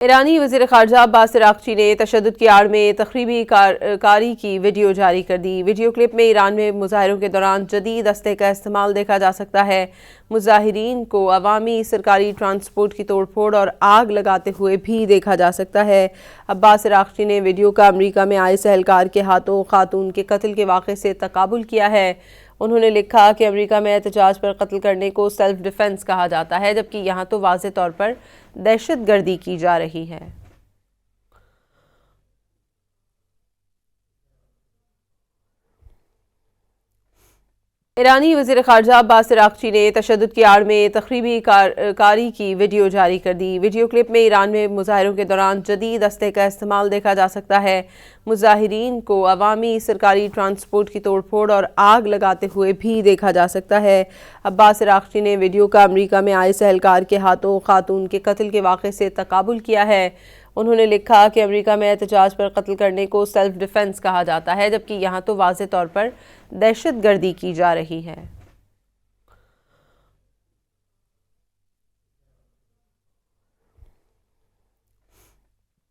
ایرانی وزیر خارجہ عباس عراقچی نے تشدد کی آڑ میں تخریبی کاری کی ویڈیو جاری کر دی۔ ویڈیو کلپ میں ایران میں مظاہروں کے دوران جدید اسلحے کا استعمال دیکھا جا سکتا ہے۔ مظاہرین کو عوامی سرکاری ٹرانسپورٹ کی توڑ پھوڑ اور آگ لگاتے ہوئے بھی دیکھا جا سکتا ہے۔ عباس عراقچی نے ویڈیو کا امریکہ میں آئے اہلکار کے ہاتھوں خاتون کے قتل کے واقعے سے تقابل کیا ہے۔ انہوں نے لکھا کہ امریکہ میں احتجاج پر قتل کرنے کو سیلف ڈیفنس کہا جاتا ہے، جبکہ یہاں تو واضح طور پر دہشت گردی کی جا رہی ہے۔ ایرانی وزیر خارجہ عباس عراقچی نے تشدد کی آڑ میں تخریبی کاری کی ویڈیو جاری کر دی۔ ویڈیو کلپ میں ایران میں مظاہروں کے دوران جدید اسلحے کا استعمال دیکھا جا سکتا ہے۔ مظاہرین کو عوامی سرکاری ٹرانسپورٹ کی توڑ پھوڑ اور آگ لگاتے ہوئے بھی دیکھا جا سکتا ہے۔ عباس عراقچی نے ویڈیو کا امریکہ میں آئے اہلکار کے ہاتھوں خاتون کے قتل کے واقعے سے تقابل کیا ہے۔ انہوں نے لکھا کہ امریکہ میں احتجاج پر قتل کرنے کو سیلف ڈیفنس کہا جاتا ہے، جبکہ یہاں تو واضح طور پر دہشت گردی کی جا رہی ہے۔